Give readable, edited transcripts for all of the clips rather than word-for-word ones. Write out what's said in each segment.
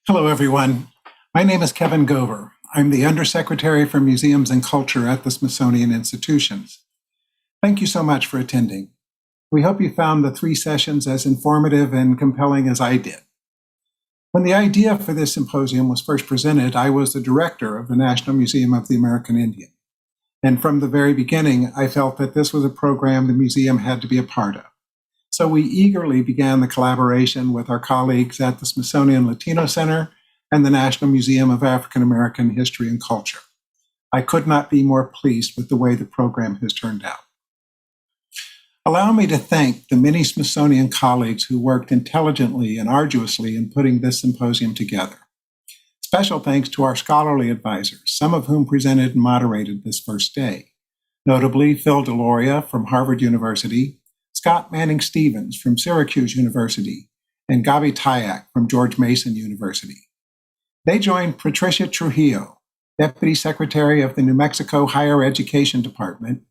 Hello, everyone. My name is Kevin Gover. I'm the Undersecretary for Museums and Culture at the Smithsonian Institutions. Thank you so much for attending. We hope you found the 3 sessions as informative and compelling as I did. When the idea for this symposium was first presented, I was the director of the National Museum of the American Indian. And from the very beginning, I felt that this was a program the museum had to be a part of. So we eagerly began the collaboration with our colleagues at the Smithsonian Latino Center and the National Museum of African American History and Culture. I could not be more pleased with the way the program has turned out. Allow me to thank the many Smithsonian colleagues who worked intelligently and arduously in putting this symposium together. Special thanks to our scholarly advisors, some of whom presented and moderated this first day, notably Phil Deloria from Harvard University, Scott Manning Stevens from Syracuse University, and Gabi Tayak from George Mason University. They joined Patricia Trujillo, Deputy Secretary of the New Mexico Higher Education Department,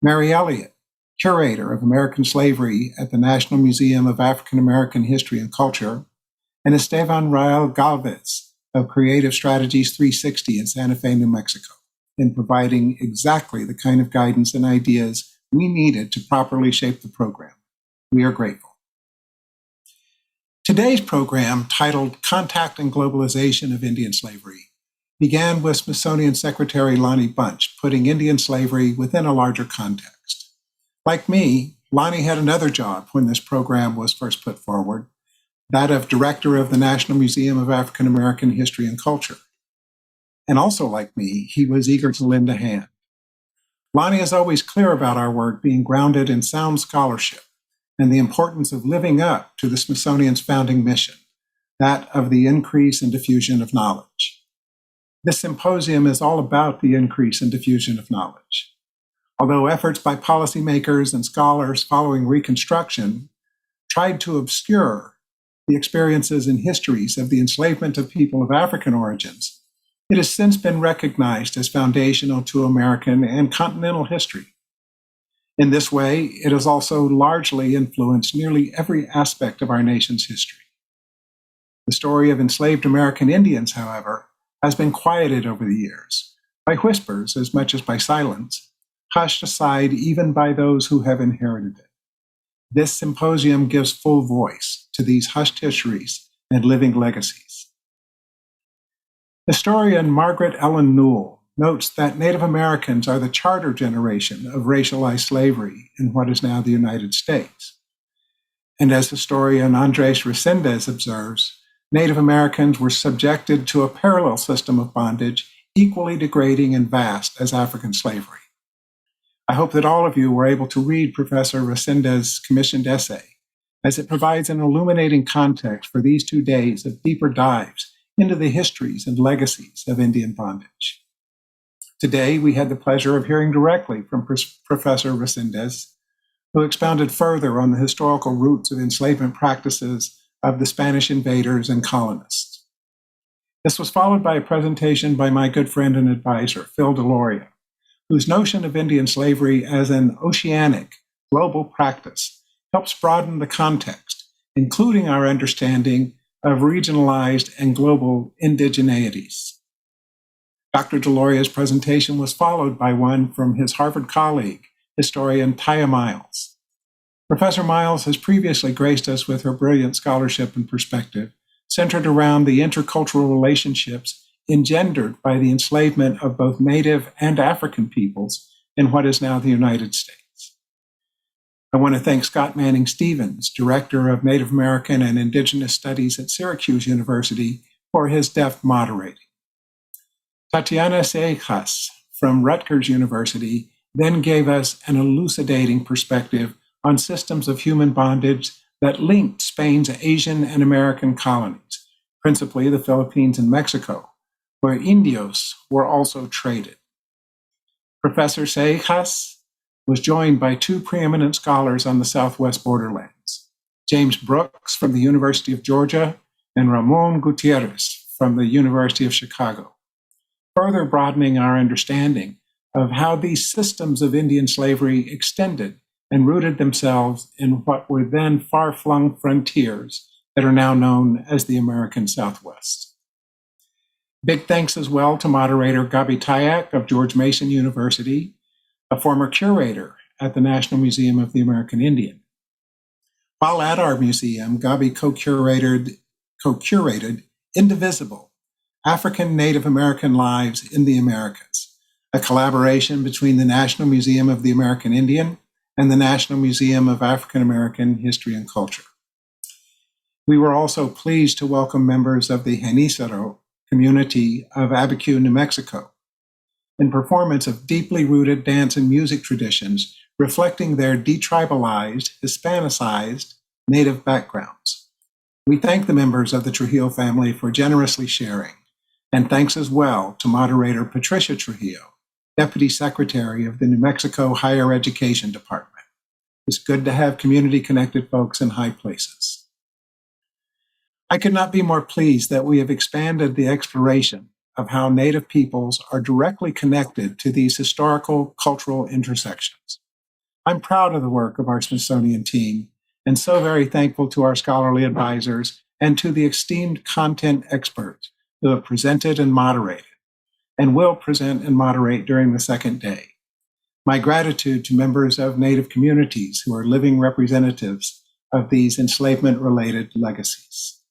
Mary Elliott, Curator of American Slavery at the National Museum of African American History and Culture, and Esteban Rael Galvez of Creative Strategies 360 in Santa Fe, New Mexico, in providing exactly the kind of guidance and ideas we needed to properly shape the program. We are grateful. Today's program, titled Contact and Globalization of Indian Slavery, began with Smithsonian Secretary Lonnie Bunch putting Indian slavery within a larger context. Like me, Lonnie had another job when this program was first put forward, that of Director of the National Museum of African American History and Culture. And also like me, he was eager to lend a hand. Lonnie is always clear about our work being grounded in sound scholarship and the importance of living up to the Smithsonian's founding mission, that of the increase and diffusion of knowledge. This symposium is all about the increase and diffusion of knowledge. Although efforts by policymakers and scholars following Reconstruction tried to obscure the experiences and histories of the enslavement of people of African origins, it has since been recognized as foundational to American and continental history. In this way, it has also largely influenced nearly every aspect of our nation's history. The story of enslaved American Indians, however, has been quieted over the years, by whispers as much as by silence, hushed aside even by those who have inherited it. This symposium gives full voice to these hushed histories and living legacies. Historian Margaret Ellen Newell notes that Native Americans are the charter generation of racialized slavery in what is now the United States. And as historian Andres Resendez observes, Native Americans were subjected to a parallel system of bondage equally degrading and vast as African slavery. I hope that all of you were able to read Professor Resendez's commissioned essay, as it provides an illuminating context for these 2 days of deeper dives into the histories and legacies of Indian bondage. Today, we had the pleasure of hearing directly from Professor Resendez, who expounded further on the historical roots of enslavement practices of the Spanish invaders and colonists. This was followed by a presentation by my good friend and advisor, Phil Deloria, whose notion of Indian slavery as an oceanic, global practice helps broaden the context, including our understanding of regionalized and global indigeneities. Dr. Deloria's presentation was followed by one from his Harvard colleague, historian Taya Miles. Professor Miles has previously graced us with her brilliant scholarship and perspective, centered around the intercultural relationships engendered by the enslavement of both Native and African peoples in what is now the United States. I want to thank Scott Manning Stevens, Director of Native American and Indigenous Studies at Syracuse University, for his deft moderating. Tatiana Seijas from Rutgers University then gave us an elucidating perspective on systems of human bondage that linked Spain's Asian and American colonies, principally the Philippines and Mexico, where indios were also traded. Professor Seijas was joined by 2 preeminent scholars on the Southwest borderlands, James Brooks from the University of Georgia and Ramon Gutierrez from the University of Chicago, further broadening our understanding of how these systems of Indian slavery extended and rooted themselves in what were then far-flung frontiers that are now known as the American Southwest. Big thanks as well to moderator Gabi Tayak of George Mason University, a former curator at the National Museum of the American Indian. While at our museum, Gabi co-curated Indivisible, African Native American Lives in the Americas, a collaboration between the National Museum of the American Indian and the National Museum of African American History and Culture. We were also pleased to welcome members of the Genízaro community of Abiquiu, New Mexico, in performance of deeply rooted dance and music traditions reflecting their detribalized, Hispanicized Native backgrounds. We thank the members of the Trujillo family for generously sharing, and thanks as well to moderator Patricia Trujillo, Deputy Secretary of the New Mexico Higher Education Department. It's good to have community-connected folks in high places. I could not be more pleased that we have expanded the exploration of how Native peoples are directly connected to these historical cultural intersections. I'm proud of the work of our Smithsonian team and so very thankful to our scholarly advisors and to the esteemed content experts who have presented and moderated and will present and moderate during the second day. My gratitude to members of Native communities who are living representatives of these enslavement-related legacies.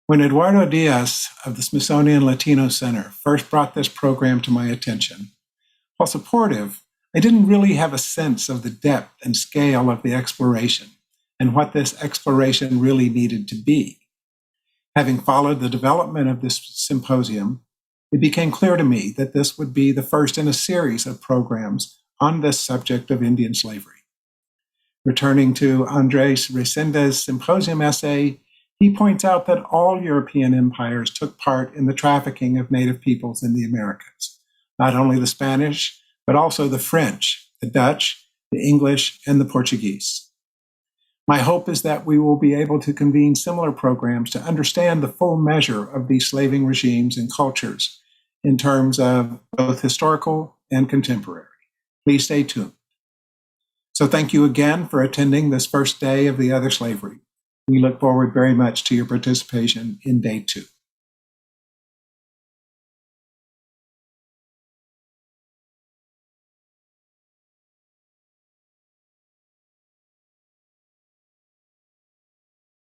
When Eduardo Diaz of the Smithsonian Latino Center first brought this program to my attention, while supportive, I didn't really have a sense of the depth and scale of the exploration and what this exploration really needed to be. Having followed the development of this symposium, it became clear to me that this would be the first in a series of programs on this subject of Indian slavery. Returning to Andres Resende's symposium essay, he points out that all European empires took part in the trafficking of Native peoples in the Americas, not only the Spanish, but also the French, the Dutch, the English, and the Portuguese. My hope is that we will be able to convene similar programs to understand the full measure of these slaving regimes and cultures in terms of both historical and contemporary. Please stay tuned. So thank you again for attending this first day of the Other Slavery. We look forward very much to your participation in day 2.